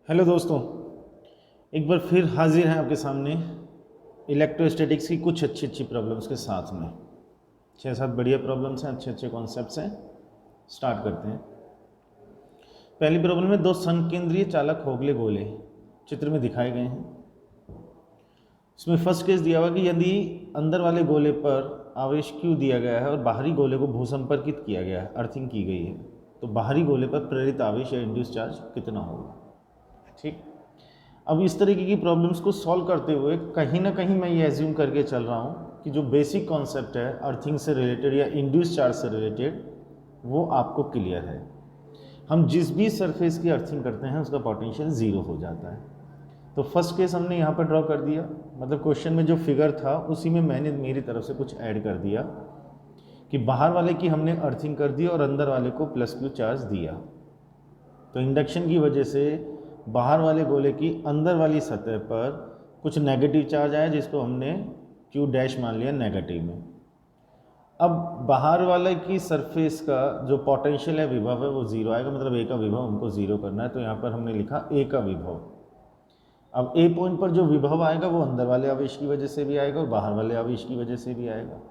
Hello दोस्तों, एक बार फिर हाजिर हैं आपके सामने इलेक्ट्रोस्टैटिक्स की कुछ अच्छी प्रॉब्लम्स के साथ में। 6-7 बढ़िया प्रॉब्लम्स हैं, अच्छे कॉन्सेप्ट्स हैं। स्टार्ट करते हैं। पहली प्रॉब्लम में 2 संकेंद्रीय चालक होगले गोले चित्र में दिखाए गए हैं। इसमें फर्स्ट केस दिया हुआ कि यदि अंदर वाले गोले पर आवेश Q दिया गया है और बाहरी गोले को भूसंपर्कित किया गया है, अर्थिंग की गई है, तो बाहरी गोले पर प्रेरित आवेश या इंड्यूस चार्ज कितना होगा। ठीक, अब इस तरीके की प्रॉब्लम्स को सॉल्व करते हुए कहीं ना कहीं मैं ये एज्यूम करके चल रहा हूँ कि जो बेसिक कॉन्सेप्ट है अर्थिंग से रिलेटेड या इंड्यूस चार्ज से रिलेटेड वो आपको क्लियर है। हम जिस भी सरफेस की अर्थिंग करते हैं उसका पोटेंशियल ज़ीरो हो जाता है। तो फर्स्ट केस हमने यहाँ पर ड्रॉ कर दिया, मतलब क्वेश्चन में जो फिगर था उसी में मैंने मेरी तरफ से कुछ ऐड कर दिया कि बाहर वाले की हमने अर्थिंग कर दी और अंदर वाले को +Q चार्ज दिया। तो इंडक्शन की वजह से बाहर वाले गोले की अंदर वाली सतह पर कुछ नेगेटिव चार्ज आया जिसको हमने Q डैश मान लिया नेगेटिव में। अब बाहर वाले की सरफेस का जो पोटेंशियल है, विभव है, वो ज़ीरो आएगा, मतलब A का विभव हमको ज़ीरो करना है। तो यहाँ पर हमने लिखा A का विभव। अब A पॉइंट पर जो विभव आएगा वो अंदर वाले आवेश की वजह से भी आएगा और बाहर वाले आवेश की वजह से भी आएगा।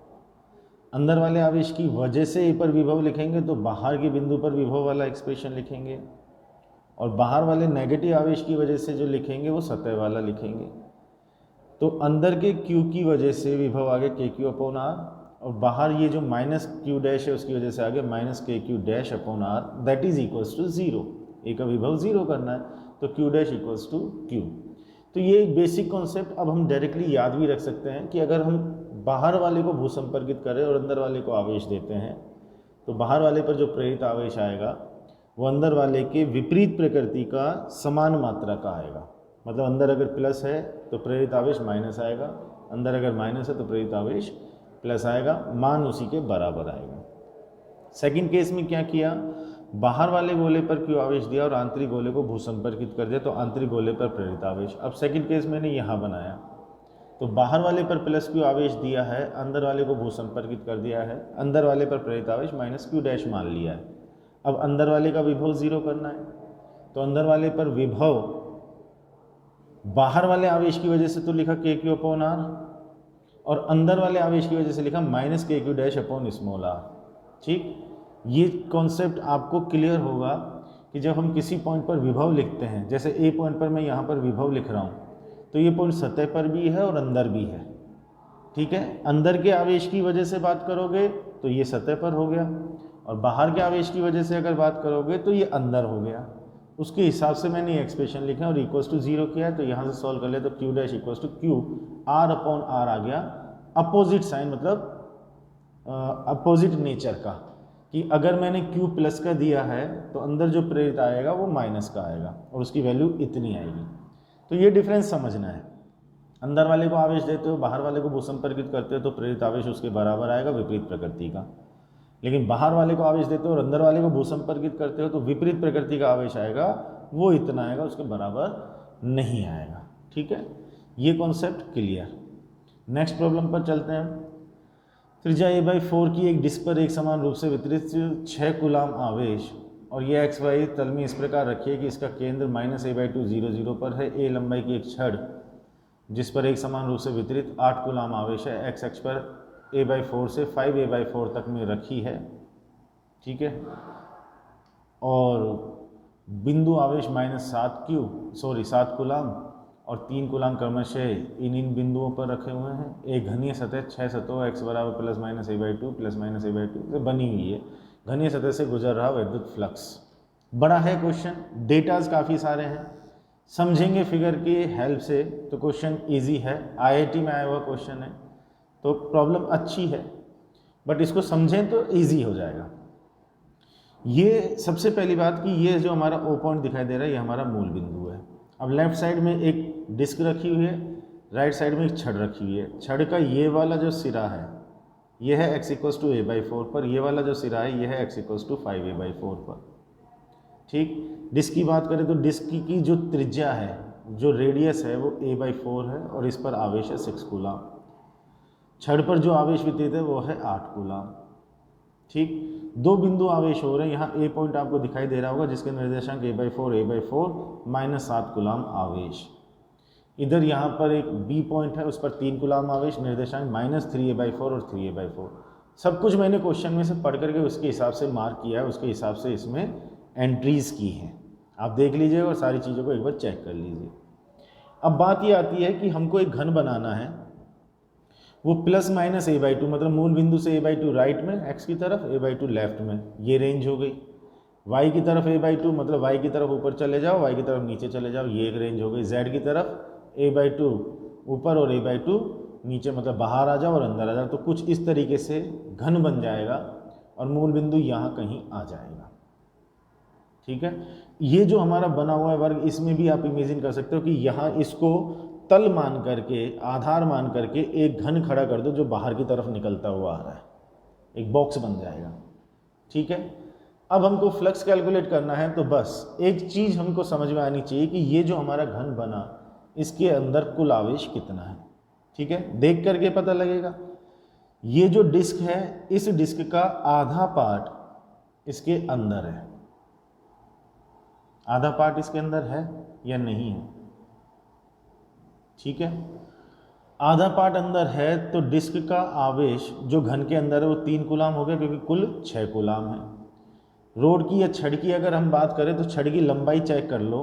अंदर वाले आवेश की वजह से A पर विभव लिखेंगे तो बाहर के बिंदु पर विभव वाला एक्सप्रेशन लिखेंगे, और बाहर वाले नेगेटिव आवेश की वजह से जो लिखेंगे वो सतह वाला लिखेंगे। तो अंदर के Q की वजह से विभव आगे KQ/R, और बाहर ये जो -Q डैश है उसकी वजह से आगे -KQ dash upon R, that is equals to 0। A का विभव 0 करना है तो Q dash equals to Q। तो ये एक बेसिक कॉन्सेप्ट अब हम डायरेक्टली याद भी रख सकते हैं कि अगर हम बाहर वाले को भूसंपर्कित करें और अंदर वाले को आवेश देते हैं तो बाहर वाले पर जो प्रेरित आवेश आएगा वो अंदर वाले के विपरीत प्रकृति का समान मात्रा का आएगा। मतलब अंदर अगर प्लस है तो प्रेरित आवेश माइनस आएगा, अंदर अगर माइनस है तो प्रेरित आवेश प्लस आएगा, मान उसी के बराबर आएगा। सेकंड केस में क्या किया, बाहर वाले गोले पर Q आवेश दिया और आंतरिक गोले को भूसंपर्कित कर दिया, तो आंतरिक गोले पर प्रेरित आवेश। अब सेकंड केस मैंने यहाँ बनाया, तो बाहर वाले पर +Q आवेश दिया है, अंदर वाले को भूसंपर्कित कर दिया है, अंदर वाले पर प्रेरित आवेश -Q डैश मान लिया है। अब अंदर वाले का विभव 0 करना है, तो अंदर वाले पर विभव बाहर वाले आवेश की वजह से तो लिखा KQ/R, और अंदर वाले आवेश की वजह से लिखा -KQ डैश अपॉन r। ठीक, ये कॉन्सेप्ट आपको क्लियर होगा कि जब हम किसी पॉइंट पर विभव लिखते हैं, जैसे A पॉइंट पर मैं यहाँ पर विभव लिख रहा हूँ, तो ये पॉइंट सतह पर भी है और अंदर भी है। ठीक है, अंदर के आवेश की वजह से बात करोगे तो ये सतह पर हो गया, और बाहर के आवेश की वजह से अगर बात करोगे तो ये अंदर हो गया। उसके हिसाब से मैंने ये एक्सप्रेशन लिखा और इक्वल्स टू 0 किया है। तो यहाँ से सॉल्व कर ले तो Q dash equals to Q R/R आ गया। अपोजिट साइन, मतलब अपोजिट नेचर का, कि अगर मैंने Q प्लस का दिया है तो अंदर जो प्रेरित आएगा वो माइनस का आएगा और उसकी वैल्यू इतनी आएगी। तो ये डिफरेंस समझना है। अंदर वाले को आवेश देते हो, बाहर वाले को भूसंपर्कित करते हो तो प्रेरित आवेश उसके बराबर आएगा विपरीत प्रकृति का। लेकिन बाहर वाले को आवेश देते हो और अंदर वाले को भूसंपर्कित करते हो तो विपरीत प्रकृति का आवेश आएगा, वो इतना आएगा, उसके बराबर नहीं आएगा। ठीक है, ये कॉन्सेप्ट क्लियर। नेक्स्ट प्रॉब्लम पर चलते हैं। त्रिज्या A/4 की एक डिस्क पर एक समान रूप से वितरित 6 कूलाम आवेश, और ये XY तल में इस प्रकार रखिए कि इसका केंद्र -A/2 0 0 पर है। A लंबाई की एक छड़ जिस पर एक समान रूप से वितरित 8 कूलाम आवेश है, X अक्ष पर A/4 से 5A/4 तक में रखी है। ठीक है, और बिंदु आवेश -7 कूलाम और 3 कूलाम क्रमशः इन बिंदुओं पर रखे हुए हैं। एक घनीय सतह 6 सतहों x बराबर +-A/2 +-A/2 से बनी हुई है। घनीय सतह से गुजर रहा विद्युत फ्लक्स। बड़ा है क्वेश्चन, डेटाज काफ़ी सारे हैं, समझेंगे फिगर की हेल्प से तो क्वेश्चन इजी है। IIT में आया हुआ क्वेश्चन है तो प्रॉब्लम अच्छी है, बट इसको समझें तो इजी हो जाएगा। ये सबसे पहली बात कि ये जो हमारा O पॉइंट दिखाई दे रहा है ये हमारा मूल बिंदु है। अब लेफ्ट साइड में एक डिस्क रखी हुई है, राइट साइड में एक छड़ रखी हुई है। छड़ का ये वाला जो सिरा है ये है x इक्वल्स टू A/4 पर, ये वाला जो सिरा है ये है x इक्वल्स टू 5A/4 पर। ठीक, डिस्क की बात करें तो डिस्क की जो त्रिज्या है, जो रेडियस है वो A/4 है और इस पर आवेश है 6 कूलाम। छड़ पर जो आवेश वितरित है वो है 8 कूलाम। ठीक, दो बिंदु आवेश हो रहे हैं, यहाँ ए पॉइंट आपको दिखाई दे रहा होगा जिसके निर्देशांक a/4 माइनस 7 कूलाम आवेश। इधर यहाँ पर एक बी पॉइंट है, उस पर 3 कूलाम आवेश, निर्देशांक -3a/4 और 3a/4। सब कुछ मैंने क्वेश्चन में से पढ़ करके उसके हिसाब से मार्क किया है, उसके हिसाब से इसमें एंट्रीज की हैं। आप देख लीजिए और सारी चीज़ों को एक बार चेक कर लीजिए। अब बात ये आती है कि हमको एक घन बनाना है, वो +- a/2, मतलब मूल बिंदु से a/2 राइट में x की तरफ, a/2 लेफ्ट में, ये रेंज हो गई। y की तरफ a/2 मतलब y की तरफ ऊपर चले जाओ, y की तरफ नीचे चले जाओ, ये एक रेंज हो गई। z की तरफ a/2 ऊपर और a/2 नीचे, मतलब बाहर आ जाओ और अंदर आ जाओ। तो कुछ इस तरीके से घन बन जाएगा और मूल बिंदु यहाँ कहीं आ जाएगा। ठीक है, ये जो हमारा बना हुआ है वर्ग, इसमें भी आप इमेजिन कर सकते हो कि यहाँ इसको तल मान करके, आधार मान करके एक घन खड़ा कर दो जो बाहर की तरफ निकलता हुआ आ रहा है, एक बॉक्स बन जाएगा। ठीक है, अब हमको फ्लक्स कैलकुलेट करना है, तो बस एक चीज़ हमको समझ में आनी चाहिए कि ये जो हमारा घन बना, इसके अंदर कुल आवेश कितना है। ठीक है, देख करके पता लगेगा। ये जो डिस्क है, इस डिस्क का आधा पार्ट इसके अंदर है, आधा पार्ट इसके अंदर है या नहीं है। ठीक है, आधा पार्ट अंदर है तो डिस्क का आवेश जो घन के अंदर है वो 3 कूलाम हो गया, क्योंकि कुल 6 कूलाम है। रोड की या छड़ की अगर हम बात करें तो छड़ की लंबाई चेक कर लो,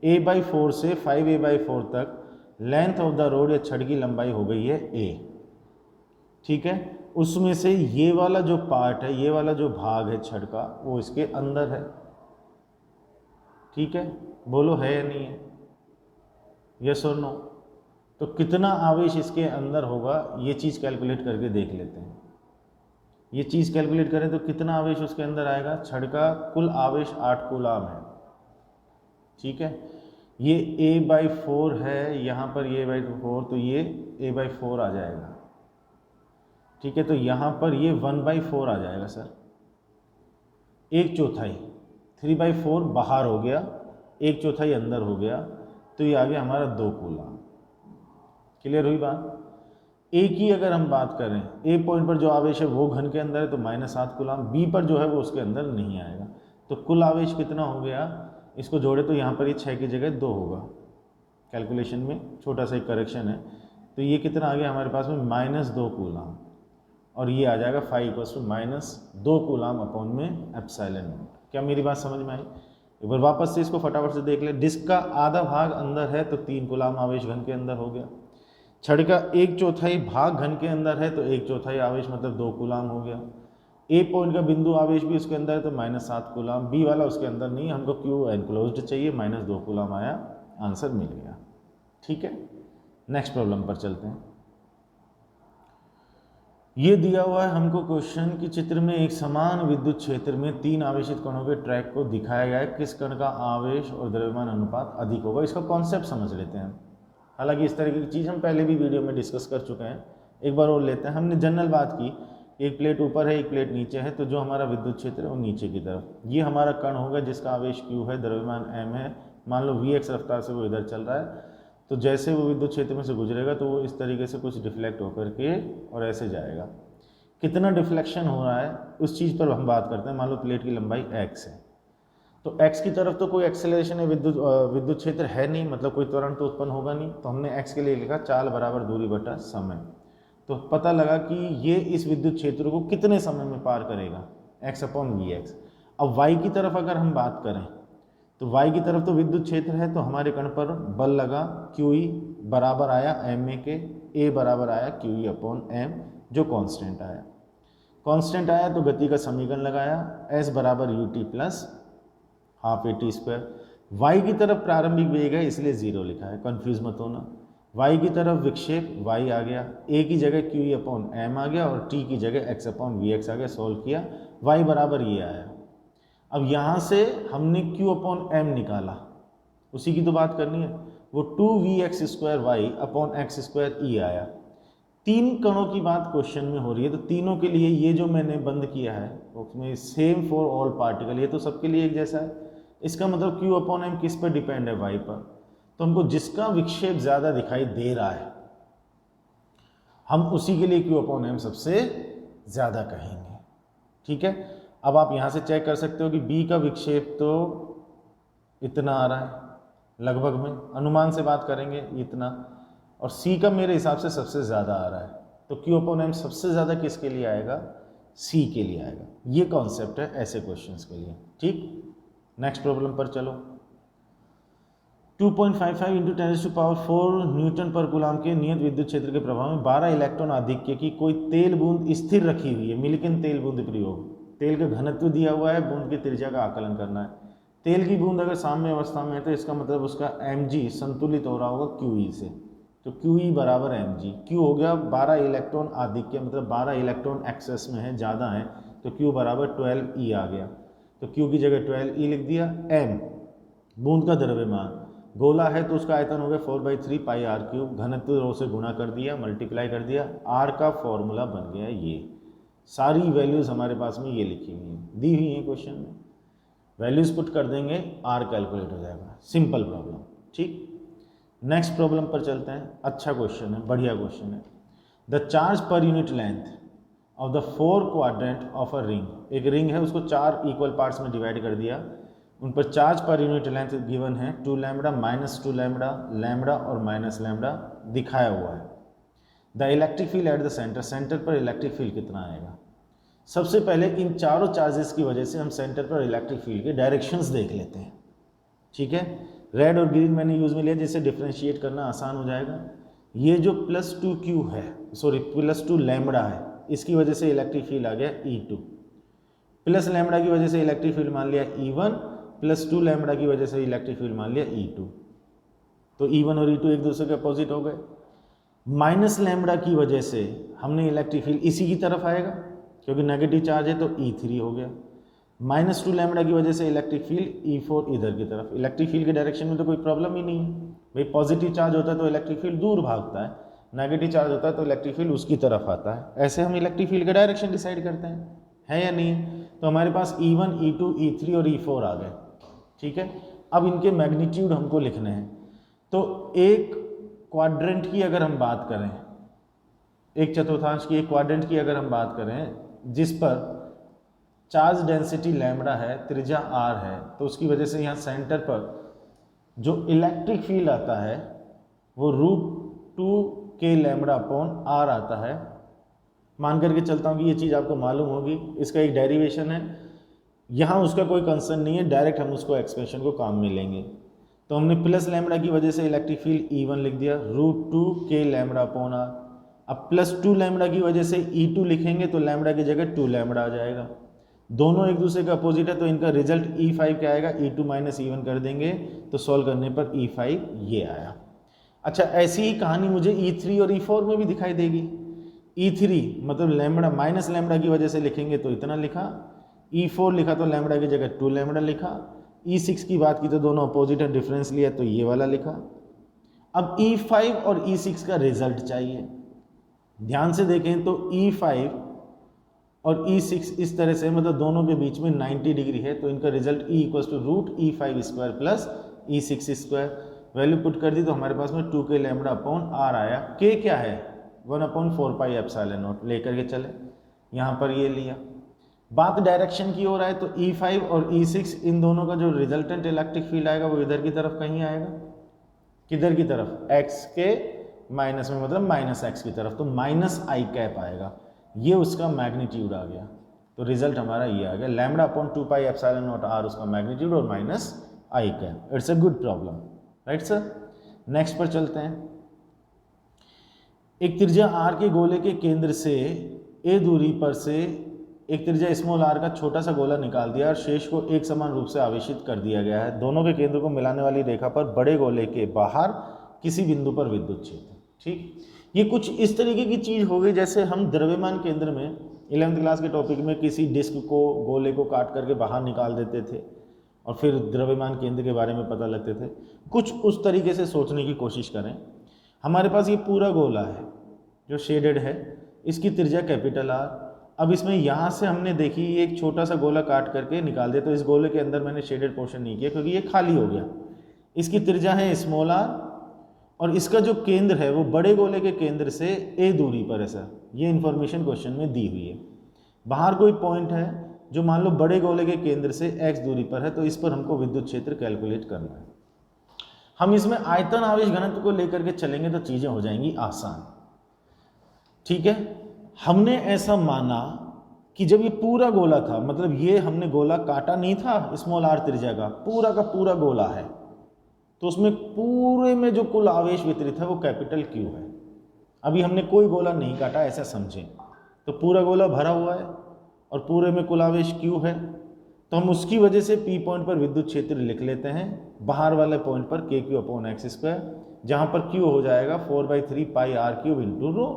a/4 से 5a/4 तक लेंथ ऑफ द रोड या छड़ की लंबाई हो गई है a। ठीक है, उसमें से ये वाला जो पार्ट है, ये वाला जो भाग है छड़ का, वो इसके अंदर है। ठीक है, बोलो है या नहीं है, यस और नो। तो कितना आवेश इसके अंदर होगा, ये चीज़ कैलकुलेट करके देख लेते हैं। ये चीज़ कैलकुलेट करें तो कितना आवेश उसके अंदर आएगा। छड़ का कुल आवेश 8 कूलाम है। ठीक है, ये a/4 है, यहाँ पर ये a/4, तो ये a/4 आ जाएगा। ठीक है, तो यहाँ पर ये 1/4 आ जाएगा सर, 1/4, 3/4 बाहर हो गया, 1/4 अंदर हो गया, तो ये आ गया हमारा 2 कूलाम। क्लियर हुई बात। ए की अगर हम बात करें, ए पॉइंट पर जो आवेश है वो घन के अंदर है तो -7 कूलाम, बी पर जो है वो उसके अंदर नहीं आएगा। तो कुल आवेश कितना हो गया, इसको जोड़े तो यहाँ पर ये 6 की जगह 2 होगा। कैलकुलेशन में छोटा सा एक करेक्शन है, तो ये कितना आ गया हमारे पास में -2 कूलाम, और ये आ जाएगा 5 = -2 कूलाम अपॉन में एप्सिलॉन। क्या मेरी बात समझ में आई। एक बार वापस से इसको फटाफट से देख ले। डिस्क का आधा भाग अंदर है तो 3 कूलाम आवेश घन के अंदर हो गया। छड़ का 1/4 भाग घन के अंदर है तो 1/4 आवेश मतलब 2 कूलाम हो गया। ए पॉइंट का बिंदु आवेश भी उसके अंदर है तो -7 कूलाम। बी वाला उसके अंदर नहीं, हमको क्यू एनक्लोज्ड चाहिए, -2 कूलाम आया, आंसर मिल गया। ठीक है, नेक्स्ट प्रॉब्लम पर चलते हैं। ये दिया हुआ है हमको क्वेश्चन कि चित्र में एक समान विद्युत क्षेत्र में 3 आवेशित कणों के ट्रैक को दिखाया गया है, किस कण का आवेश और द्रव्यमान अनुपात अधिक होगा। इसका कॉन्सेप्ट समझ लेते हैं। हालांकि इस तरीके की चीज़ हम पहले भी वीडियो में डिस्कस कर चुके हैं, एक बार और लेते हैं। हमने जनरल बात की, एक प्लेट ऊपर है एक प्लेट नीचे है, तो जो हमारा विद्युत क्षेत्र है वो नीचे की तरफ, ये हमारा कण होगा जिसका आवेश Q है, द्रव्यमान m है। मान लो Vx रफ्तार से वो इधर चल रहा है, तो जैसे वो विद्युत क्षेत्र में से गुजरेगा तो वो इस तरीके से कुछ डिफ्लेक्ट होकर के और ऐसे जाएगा। कितना डिफ्लेक्शन हो रहा है उस चीज़ पर हम बात करते हैं। मान लो प्लेट की लंबाई x है, तो x की तरफ तो कोई एक्सेलरेशन है, विद्युत क्षेत्र है नहीं, मतलब कोई त्वरण तो उत्पन्न होगा नहीं, तो हमने x के लिए लिखा चाल बराबर दूरी बटा समय। तो पता लगा कि ये इस विद्युत क्षेत्र को कितने समय में पार करेगा, x/vx। अब y की तरफ अगर हम बात करें तो y की तरफ तो विद्युत क्षेत्र है, तो हमारे कण पर बल लगा, QE बराबर आया ma के, a बराबर आया QE/m, जो कांस्टेंट आया। कांस्टेंट आया तो गति का समीकरण लगाया, s बराबर ut plus half a/t²। y की तरफ प्रारंभिक वेग है इसलिए 0 लिखा है, कंफ्यूज मत होना। y की तरफ विक्षेप y आ गया, a की जगह QE/m आ गया और t की जगह x/vx आ गया। सॉल्व किया, y बराबर ये आया। अब यहाँ से हमने Q/m निकाला, उसी की तो बात करनी है, वो 2vx²y/x² आया। 3 कणों की बात क्वेश्चन में हो रही है, तो तीनों के लिए ये जो मैंने बंद किया है उसमें सेम फॉर ऑल पार्टिकल, ये तो सबके लिए एक जैसा है। इसका मतलब Q/m किस पर डिपेंड है, y पर। तो हमको जिसका विक्षेप ज़्यादा दिखाई दे रहा है हम उसी के लिए Q/m सबसे ज़्यादा कहेंगे। ठीक है, अब आप यहाँ से चेक कर सकते हो कि बी का विक्षेप तो इतना आ रहा है लगभग में, अनुमान से बात करेंगे इतना, और सी का मेरे हिसाब से सबसे ज़्यादा आ रहा है, तो क्यू अपॉन एम सबसे ज़्यादा किसके लिए आएगा, सी के लिए आएगा। ये कॉन्सेप्ट है ऐसे क्वेश्चंस के लिए। ठीक, नेक्स्ट प्रॉब्लम पर चलो। 2.55 इंटू 10⁴ न्यूटन पर कूलाम के नियत विद्युत क्षेत्र के प्रभाव में 12 इलेक्ट्रॉन आधिक्य की कोई तेल बूंद स्थिर रखी हुई है। मिलिकन तेल बूंद प्रयोग, तेल का घनत्व दिया हुआ है, बूंद की त्रिज्या का आकलन करना है। तेल की बूंद अगर साम्य अवस्था में है तो इसका मतलब उसका mg संतुलित हो रहा होगा QE से, तो QE बराबर mg। Q हो गया 12 इलेक्ट्रॉन आधिक्य, मतलब 12 इलेक्ट्रॉन एक्सेस में है, ज़्यादा है, तो Q बराबर 12E आ गया, तो Q की जगह 12E लिख दिया। m बूंद का द्रव्यमान, गोला है तो उसका आयतन हो गया 4/3 पाई आर क्यूब, घनत्व रो से गुणा कर दिया, मल्टीप्लाई कर दिया, आर का फॉर्मूला बन गया ये। सारी वैल्यूज़ हमारे पास में ये लिखी हुई हैं, दी हुई हैं क्वेश्चन में, वैल्यूज़ पुट कर देंगे, आर कैलकुलेट हो जाएगा। Simple problem. ठीक, नेक्स्ट प्रॉब्लम पर चलते हैं। अच्छा क्वेश्चन है, बढ़िया क्वेश्चन है। The charge per unit length of the 4 quadrant of a ring, एक रिंग है उसको 4 इक्वल पार्ट्स में डिवाइड कर दिया, उन पर charge per unit length given है 2 लैम्बडा, -2 लैम्बडा, लैम्बडा और माइनस लैम्बडा दिखाया हुआ है। The electric field at the centre, centre पर इलेक्ट्रिक फील्ड कितना आएगा। सबसे पहले इन चारों चार्जेस की वजह से हम सेंटर पर इलेक्ट्रिक फील्ड के डायरेक्शंस देख लेते हैं। ठीक है, रेड और ग्रीन मैंने यूज़ में लिया जिससे डिफ्रेंशिएट करना आसान हो जाएगा। ये जो +2Q है, सॉरी +2 लैम्बडा है, इसकी वजह से इलेक्ट्रिक फील्ड आ गया E2, प्लस लैम्बडा की वजह से इलेक्ट्रिक फील्ड मान लिया E1, +2 लैम्बडा की वजह से इलेक्ट्रिक फील्ड मान लिया E2, तो E1 और E2 एक दूसरे के अपोजिट हो गए। माइनस लैम्बडा की वजह से हमने इलेक्ट्रिक फील्ड इसी की तरफ आएगा क्योंकि नेगेटिव चार्ज है, तो E3 हो गया। -2 लैम्बडा की वजह से इलेक्ट्रिक फील्ड E4 इधर की तरफ। इलेक्ट्रिक फील्ड के डायरेक्शन में तो कोई प्रॉब्लम ही नहीं है भाई, पॉजिटिव चार्ज होता है तो इलेक्ट्रिक फील्ड दूर भागता है, नेगेटिव चार्ज होता है तो इलेक्ट्रिक फील्ड उसकी तरफ आता है। ऐसे हम इलेक्ट्रिक फील्ड का डायरेक्शन डिसाइड करते हैं, है या नहीं। तो हमारे पास E1, E2, E3 और E4 आ गए। ठीक है, अब इनके मैग्नीट्यूड हमको लिखने हैं। तो एक क्वाड्रेंट की अगर हम बात करें, एक चतुर्थांश की, एक क्वाड्रेंट की अगर हम बात करें जिस पर चार्ज डेंसिटी लैम्बडा है, त्रिज्या r है, तो उसकी वजह से यहाँ सेंटर पर जो इलेक्ट्रिक फील्ड आता है वो √2k लैम्बडा अपॉन r आता है। मान करके चलता हूँ कि ये चीज़ आपको मालूम होगी, इसका एक डेरिवेशन है, यहाँ उसका कोई कंसर्न नहीं है, डायरेक्ट हम उसको एक्सप्रेशन को काम में लेंगे। तो हमने प्लस लैम्बडा की वजह से इलेक्ट्रिक फील्ड E1 लिख दिया, √2k लैम्बडा अपॉन r। अब +2 लैम्बडा की वजह से E2 लिखेंगे तो लैम्बडा की जगह 2 लैम्बडा आ जाएगा। दोनों एक दूसरे का अपोजिट है तो इनका रिजल्ट E5 क्या आएगा, E2 - E1 कर देंगे तो सॉल्व करने पर E5 ये आया। अच्छा, ऐसी ही कहानी मुझे E3 और E4 में भी दिखाई देगी। E3 मतलब लैम्बडा माइनस लैम्बडा की वजह से लिखेंगे तो इतना लिखा, E4 लिखा तो लैम्बडा की जगह 2 लैम्बडा लिखा, E6 की बात की तो दोनों अपोजिट है, डिफरेंस लिया तो ये वाला लिखा। अब E5 और E6 का रिजल्ट चाहिए। ध्यान से देखें तो E5 और E6 इस तरह से, मतलब दोनों के बीच में 90 डिग्री है, तो इनका result E = √E5² plus E6²। Value put कर दी तो हमारे पास में 2k लैम्बडा अपॉन r आया। k क्या है, 1/4 पाई एप्सिलॉन नॉट लेकर के चले, यहाँ पर ये लिया। बात डायरेक्शन की ओर आए तो E5 और E6 इन दोनों का जो रिजल्टेंट इलेक्ट्रिक फील्ड आएगा वो इधर की तरफ कहीं आएगा। किधर की तरफ, x के माइनस में, मतलब -x की तरफ, तो -i कैप आएगा। ये उसका मैग्नीट्यूड आ गया, तो रिजल्ट हमारा ये आ गया, lambda upon 2 pi epsilon not r उसका मैग्नीट्यूड और -i cap. It's a good problem, right sir. Next पर चलते हैं। एक त्रिज्या r के गोले के केंद्र से a दूरी पर से एक त्रिज्या स्मॉल r का छोटा सा गोला निकाल दिया और शेष को एक समान रूप से आवेशित कर दिया गया है। दोनों के केंद्र को मिलाने वाली रेखा पर बड़े गोले के बाहर किसी बिंदु पर विद्युत क्षेत्र। ठीक, ये कुछ इस तरीके की चीज़ हो गई जैसे हम द्रव्यमान केंद्र में 11th क्लास के टॉपिक में किसी डिस्क को, गोले को काट करके बाहर निकाल देते थे और फिर द्रव्यमान केंद्र के बारे में पता लगते थे। कुछ उस तरीके से सोचने की कोशिश करें। हमारे पास ये पूरा गोला है जो शेडेड है, इसकी त्रिज्या R। अब इसमें यहाँ से हमने देखी एक छोटा सा गोला काट करके निकाल दिया, तो इस गोले के अंदर मैंने शेडेड पोर्शन नहीं किया क्योंकि ये खाली हो गया। इसकी त्रिज्या है r और इसका जो केंद्र है वो बड़े गोले के केंद्र से a दूरी पर है सर। ये इन्फॉर्मेशन क्वेश्चन में दी हुई है। बाहर कोई पॉइंट है जो मान लो बड़े गोले के केंद्र से x दूरी पर है, तो इस पर हमको विद्युत क्षेत्र कैलकुलेट करना है। हम इसमें आयतन आवेश घनत्व को लेकर के चलेंगे तो चीजें हो जाएंगी आसान। ठीक है, हमने ऐसा माना कि जब ये पूरा गोला था, मतलब ये हमने गोला काटा नहीं था स्मॉल r त्रिज्या का पूरा गोला है, तो उसमें पूरे में जो कुल आवेश वितरित है वो कैपिटल Q है। अभी हमने कोई गोला नहीं काटा ऐसा समझें, तो पूरा गोला भरा हुआ है और पूरे में कुल आवेश Q है, तो हम उसकी वजह से P पॉइंट पर विद्युत क्षेत्र लिख लेते हैं, बाहर वाले पॉइंट पर KQ/x², जहां पर Q हो जाएगा 4/3 पाई r³ इंटू रो।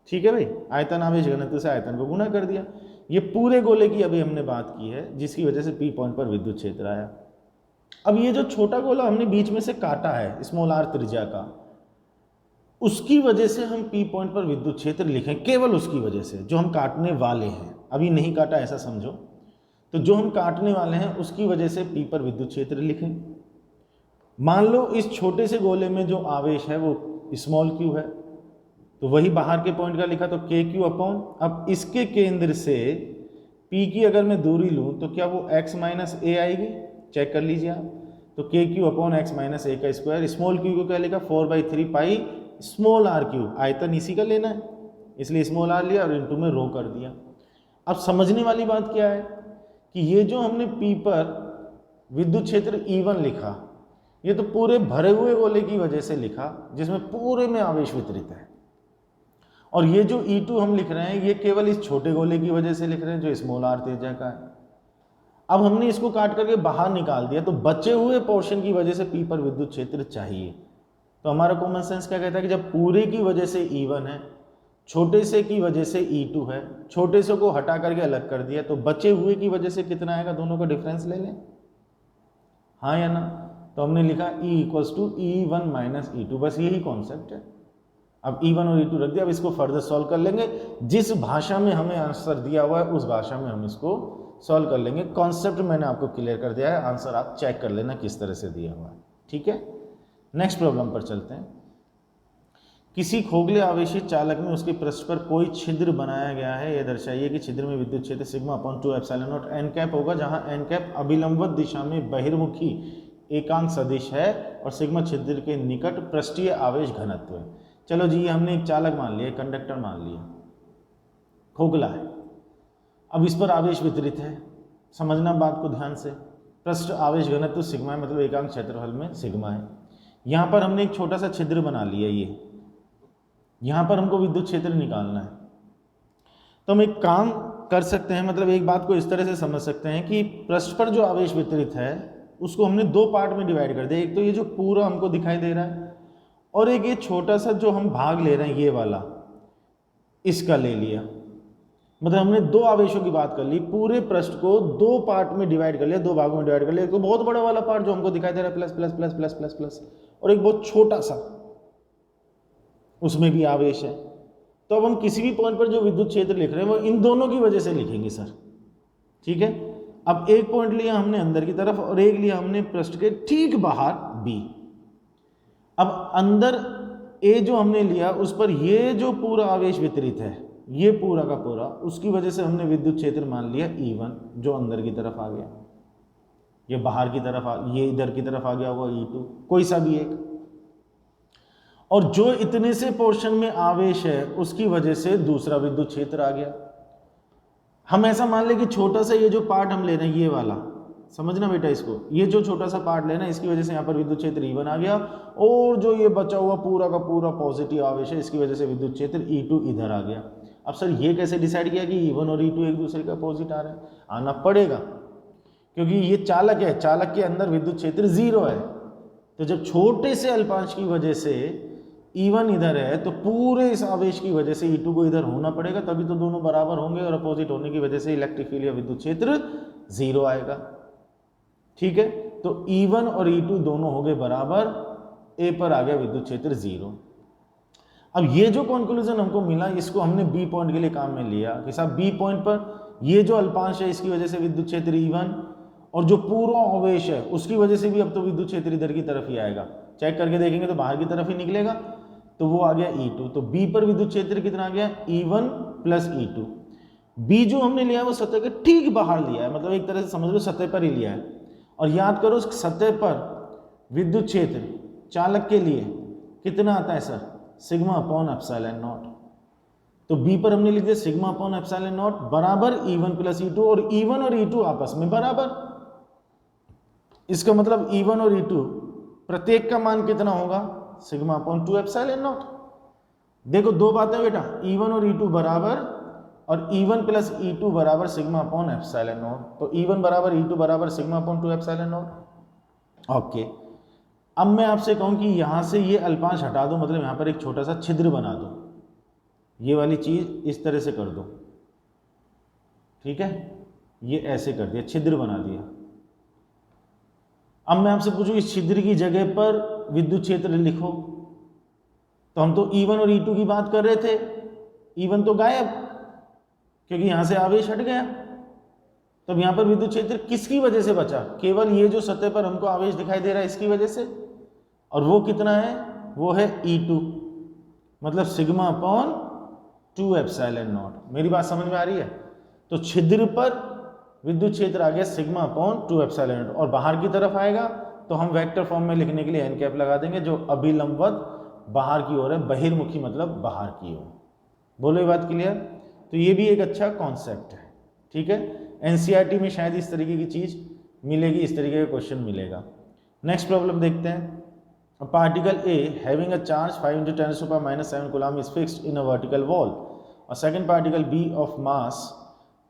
ठीक है भाई, आयतन आवेश घनत्व से आयतन को गुणा कर दिया। ये पूरे गोले की अभी हमने बात की है जिसकी वजह से P पॉइंट पर विद्युत क्षेत्र आया। अब ये जो छोटा गोला हमने बीच में से काटा है स्मॉल r त्रिज्या का, उसकी वजह से हम P पॉइंट पर विद्युत क्षेत्र लिखें, केवल उसकी वजह से, जो हम काटने वाले हैं, अभी नहीं काटा ऐसा समझो, तो जो हम काटने वाले हैं उसकी वजह से P पर विद्युत क्षेत्र लिखें। मान लो इस छोटे से गोले में जो आवेश है वो स्मॉल q है, तो वही बाहर के पॉइंट का लिखा, तो KQ अपॉन, अब इसके केंद्र से P की अगर मैं दूरी लूं तो क्या वो x माइनस a आएगी, चेक कर लीजिए आप, तो KQ upon x minus a का स्क्वायर, स्मॉल q को क्या लिखा 4/3 पाई स्मॉल r³, आयतन इसी का लेना है इसलिए स्मॉल r लिया और इनटू में रो कर दिया। अब समझने वाली बात क्या है कि ये जो हमने P पर विद्युत क्षेत्र E1 लिखा, ये तो पूरे भरे हुए गोले की वजह से लिखा जिसमें पूरे में आवेश वितरित है, और ये जो E2 हम लिख रहे हैं ये केवल इस छोटे गोले की वजह से लिख रहे हैं जो स्मॉल r त्रिज्या का है। अब हमने इसको काट करके बाहर निकाल दिया, तो बचे हुए पोर्शन की वजह से P पर विद्युत क्षेत्र चाहिए। तो हमारा कॉमन सेंस क्या कहता है कि जब पूरे की वजह से E1 है, छोटे से की वजह से E2 है, छोटे से को हटा करके अलग कर दिया, तो बचे हुए की वजह से कितना आएगा, दोनों का डिफरेंस ले लें, हाँ या ना। तो हमने लिखा E = E1 माइनस E2, बस यही कॉन्सेप्ट है। अब E1 और E2 रख दिया, अब इसको फर्दर सॉल्व कर लेंगे, जिस भाषा में हमें आंसर दिया हुआ है उस भाषा में हम इसको सॉल्व कर लेंगे। कॉन्सेप्ट मैंने आपको क्लियर कर दिया है, आंसर आप चेक कर लेना किस तरह से दिया हुआ है। ठीक है, नेक्स्ट प्रॉब्लम पर चलते हैं। किसी खोखले आवेशित चालक में उसके पृष्ठ पर कोई छिद्र बनाया गया है, यह दर्शाइए कि छिद्र में विद्युत क्षेत्र σ/2ε0 n कैप होगा, जहां n कैप अभिलंबवत दिशा में बहिर्मुखी एकांक सदिश है और सिग्मा छिद्र के निकट पृष्ठीय आवेश घनत्व है। चलो जी, ये हमने एक चालक मान लिया, कंडक्टर मान लिया, खोखला है, अब इस पर आवेश वितरित है। समझना बात को ध्यान से, पृष्ठ आवेश घनत्व सिग्मा है, मतलब एकांक क्षेत्रफल में सिग्मा है। यहाँ पर हमने एक छोटा सा छिद्र बना लिया, ये यहाँ पर हमको विद्युत क्षेत्र निकालना है। तो हम एक काम कर सकते हैं, मतलब एक बात को इस तरह से समझ सकते हैं कि पृष्ठ पर जो आवेश वितरित है उसको हमने दो पार्ट में डिवाइड कर दिया। एक तो ये जो पूरा हमको दिखाई दे रहा है, और एक ये छोटा सा जो हम भाग ले रहे हैं ये वाला, इसका ले लिया। मतलब हमने दो आवेशों की बात कर ली, पूरे पृष्ठ को दो पार्ट में डिवाइड कर लिया, दो भागों में डिवाइड कर लिया। एक तो बहुत बड़ा वाला पार्ट जो हमको दिखाई दे रहा है plus plus plus plus plus plus, और एक बहुत छोटा सा, उसमें भी आवेश है। तो अब हम किसी भी पॉइंट पर जो विद्युत क्षेत्र लिख रहे हैं वो इन दोनों की वजह से लिखेंगे सर। ठीक है, अब एक पॉइंट लिया हमने अंदर की तरफ और एक लिया हमने पृष्ठ के ठीक बाहर B। अब अंदर A जो हमने लिया उस पर ये जो पूरा आवेश वितरित है, ये पूरा का पूरा, उसकी वजह से हमने विद्युत क्षेत्र मान लिया E1 जो अंदर की तरफ आ गया, ये बाहर की तरफ ये इधर की तरफ आ गया हुआ E2, कोई सा भी एक। और जो इतने से पोर्शन में आवेश है उसकी वजह से दूसरा विद्युत क्षेत्र आ गया। हम ऐसा मान ले कि छोटा सा ये जो पार्ट हम ले रहे हैं ये वाला, समझना बेटा इसको, ये जो छोटा सा पार्ट लेना, इसकी वजह से यहाँ पर विद्युत क्षेत्र E1 आ गया, और जो ये बचा हुआ पूरा का पूरा पॉजिटिव आवेश है इसकी वजह से विद्युत क्षेत्र E2 इधर आ गया। अब सर ये कैसे डिसाइड किया कि E1 और E2 एक दूसरे के अपोजिट आ रहे हैं? आना पड़ेगा, क्योंकि ये चालक है, चालक के अंदर विद्युत क्षेत्र 0 है। तो जब छोटे से अल्पांश की वजह से E1 इधर है तो पूरे इस आवेश की वजह से E2 को इधर होना पड़ेगा, तभी तो दोनों बराबर होंगे, और अपोजिट होने की वजह से इलेक्ट्रिक फील्ड या विद्युत क्षेत्र 0 आएगा। ठीक है, तो E1 और E2 दोनों हो गए बराबर, A पर आ गया विद्युत क्षेत्र 0। अब ये जो कंक्लूजन हमको मिला इसको हमने B पॉइंट के लिए काम में लिया कि साहब B पॉइंट पर ये जो अल्पांश है इसकी वजह से विद्युत क्षेत्र E1, और जो पूरा आवेश है उसकी वजह से भी अब तो विद्युत क्षेत्र इधर की तरफ ही आएगा। चेक करके देखेंगे तो बाहर की तरफ ही निकलेगा, तो वो आ गया E2। तो B पर विद्युत क्षेत्र कितना आ गया? E1 plus E2। बी जो हमने लिया है वो सतह के ठीक बाहर लिया है, मतलब एक तरह से समझ लो सतह पर ही लिया है। और याद करो उस सतह पर विद्युत क्षेत्र चालक के लिए कितना आता है sir, sigma upon epsilon not. तो बी पर हमने लिख दिया सिग्मा अपॉन एप्सिलॉन नॉट बराबर E1 प्लस E2, और E1 और E2 आपस में बराबर। इसका मतलब E1 और E2 प्रत्येक का मान कितना होगा, सिग्मा अपॉन 2 एप्सिलॉन नॉट। देखो दो बातें बेटा, E1 और E2 बराबर और E1 प्लस E2 बराबर सिग्मा अपॉन एप्सिलॉन नॉट। तो E1 बराबर E2 बराबर sigma upon 2 epsilon not. Okay, अब मैं आपसे कहूं कि यहां से ये अल्पांश हटा दो, मतलब यहां पर एक छोटा सा छिद्र बना दो, ये वाली चीज इस तरह से कर दो, ठीक है, ये ऐसे कर दिया, छिद्र बना दिया। अब मैं आपसे पूछूं इस छिद्र की जगह पर विद्युत क्षेत्र लिखो, तो हम तो E1 और E2 की बात कर रहे थे, E1 तो गायब क्योंकि यहां से आवेश हट गया। तब यहां पर विद्युत क्षेत्र किसकी वजह से बचा, केवल ये जो सतह पर हमको आवेश दिखाई दे रहा है इसकी वजह से, और वो कितना है, वो है E2, मतलब सिग्मा अपॉन 2 एप्सिलॉन नॉट। मेरी बात समझ में आ रही है। तो छिद्र पर विद्युत क्षेत्र आ गया सिग्मा अपॉन 2 एप्सिलॉन नॉट, और बाहर की तरफ आएगा तो हम वेक्टर फॉर्म में लिखने के लिए एन कैप लगा देंगे, जो अभिलंबवत बाहर की ओर है, बहिर्मुखी मतलब बाहर की ओर। बोलो ये बात क्लियर। तो ये भी एक अच्छा कॉन्सेप्ट है, ठीक है। एनसीईआरटी में शायद इस तरीके की चीज मिलेगी, इस तरीके का क्वेश्चन मिलेगा। नेक्स्ट प्रॉब्लम देखते हैं। A particle A having a charge 5 × 10⁻⁻7 coulomb is fixed in a vertical wall. A second particle B of mass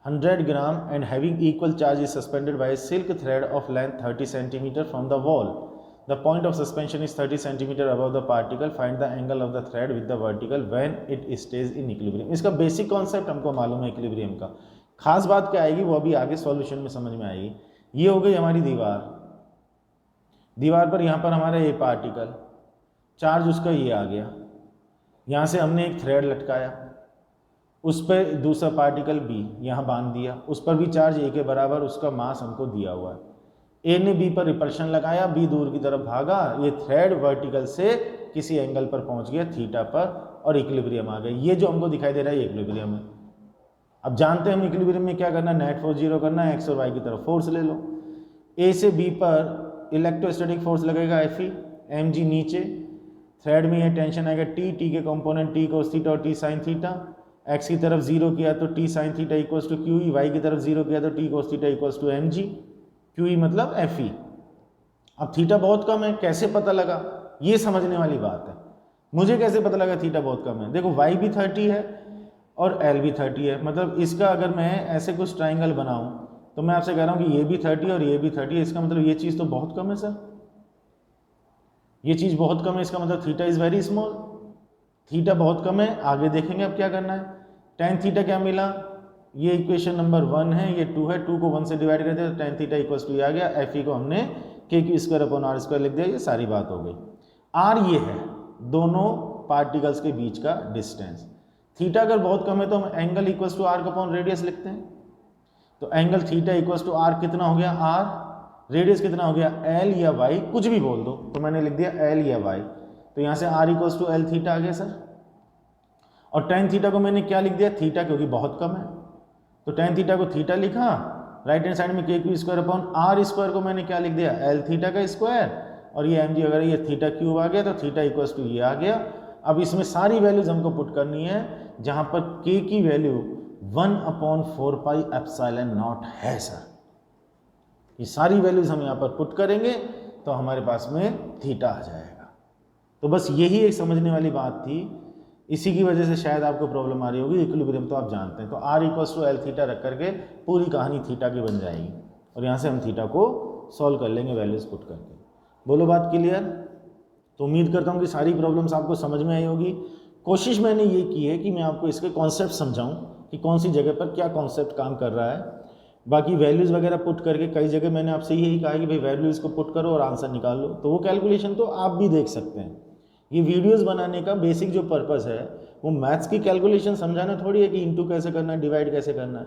100 gram and having equal charge is suspended by a silk thread of length 30 cm from the wall. The point of suspension is 30 cm above the particle. Find the angle of the thread with the vertical when it stays in equilibrium. इसका basic concept हमको मालूम है equilibrium का। खास बात क्या आएगी वो अभी आगे सॉल्यूशन में समझ में आएगी। ये हो गई हमारी दीवार, दीवार पर यहाँ पर हमारा ये पार्टिकल, चार्ज उसका ये आ गया, यहाँ से हमने एक थ्रेड लटकाया, उस पर दूसरा पार्टिकल बी यहाँ बांध दिया, उस पर भी चार्ज ए के बराबर उसका मास हमको दिया हुआ है। ए ने बी पर रिपल्शन लगाया, बी दूर की तरफ भागा, ये थ्रेड वर्टिकल से किसी एंगल पर पहुंच गया थीटा पर और इक्विलिब्रियम आ गया। ये जो हमको दिखाई दे रहा है ये इक्विलिब्रियम है। अब जानते हैं हम इक्विलिब्रियम में क्या करना है, नेट फोर्स जीरो करना है, एक्स और वाई की तरफ फोर्स ले लो। ए से बी पर इलेक्ट्रोस्टैटिक फोर्स लगेगा एफ ई, एम जी नीचे, थ्रेड में ये टेंशन आएगा टी, टी के कंपोनेंट टी कोस थीटा और टी साइन थीटा, एक्स की तरफ जीरो किया तो T sine theta equals to Q E, Y की तरफ जीरो किया तो T cos theta equals to M G, Q E मतलब एफ ई। अब थीटा बहुत कम है, कैसे पता लगा, ये समझने वाली बात है। मुझे कैसे पता लगा थीटा बहुत कम है, देखो वाई भी 30 है और एल भी 30 है, मतलब इसका अगर मैं ऐसे कुछ ट्राइंगल बनाऊं तो मैं आपसे कह रहा हूं कि ये भी 30 और ये भी 30 है, इसका मतलब ये चीज़ तो बहुत कम है सर, ये चीज़ बहुत कम है, इसका मतलब theta is very small, theta बहुत कम है। आगे देखेंगे अब क्या करना है। टेन थीटा क्या मिला, ये इक्वेशन नंबर 1 है, ये 2 है, 2 को 1 से डिवाइड कर दिया तो टेन थीटा इक्वल्स टू आ गया, एफ ई को हमने K Q square upon R square लिख दिया, ये सारी बात हो गई। आर ये है दोनों पार्टिकल्स के बीच का डिस्टेंस। थीटा अगर बहुत कम है तो हम angle equals to R upon radius लिखते हैं, तो angle theta equals to R कितना हो गया आर, रेडियस कितना हो गया एल या वाई, कुछ भी बोल दो, तो मैंने लिख दिया एल या वाई, तो यहाँ से R equals to L theta आ गया सर। और टेन थीटा को मैंने क्या लिख दिया, थीटा, क्योंकि बहुत कम है तो टेन थीटा को थीटा लिखा, राइट हैंड साइड में K Q square upon R square को मैंने क्या लिख दिया एल थीटा का स्क्वायर, और ये एम जी वगैरह ये थीटा क्यूब आ गया, तो थीटा इक्वल्स टू ये आ गया। अब इसमें सारी वैल्यूज हमको पुट करनी है, जहाँ पर के की वैल्यू 1/4 पाई एप्सिलॉन नॉट है सर। ये सारी वैल्यूज हम यहाँ पर पुट करेंगे तो हमारे पास में थीटा आ जाएगा। तो बस यही एक समझने वाली बात थी, इसी की वजह से शायद आपको प्रॉब्लम आ रही होगी। इक्विलिब्रियम तो आप जानते हैं, तो R equals to L theta रख करके पूरी कहानी थीटा की बन जाएगी, और यहाँ से हम थीटा को सॉल्व कर लेंगे वैल्यूज पुट करके। बोलो बात क्लियर। तो उम्मीद करता हूँ कि सारी प्रॉब्लम्स आपको समझ में आई होगी। कोशिश मैंने ये की है कि मैं आपको इसके कॉन्सेप्ट समझाऊँ कि कौन सी जगह पर क्या कॉन्सेप्ट काम कर रहा है। बाकी वैल्यूज़ वगैरह पुट करके कई जगह मैंने आपसे यही कहा है कि भाई वैल्यूज़ को पुट करो और आंसर निकाल लो, तो वो कैलकुलेशन तो आप भी देख सकते हैं। ये वीडियोस बनाने का बेसिक जो पर्पस है वो मैथ्स की कैलकुलेशन समझाना थोड़ी है कि इंटू कैसे करना है, डिवाइड कैसे करना है।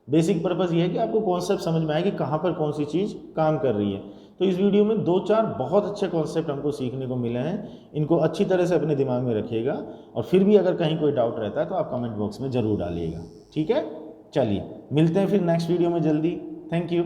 बेसिक पर्पस ये है कि आपको कॉन्सेप्ट समझ में आए कि कहाँ पर कौन सी चीज़ काम कर रही है। तो इस वीडियो में 2-4 बहुत अच्छे कॉन्सेप्ट हमको सीखने को मिले हैं, इनको अच्छी तरह से अपने दिमाग में रखिएगा, और फिर भी अगर कहीं कोई डाउट रहता है तो आप कमेंट बॉक्स में ज़रूर डालिएगा, ठीक है। चलिए मिलते हैं फिर नेक्स्ट वीडियो में जल्दी। Thank you.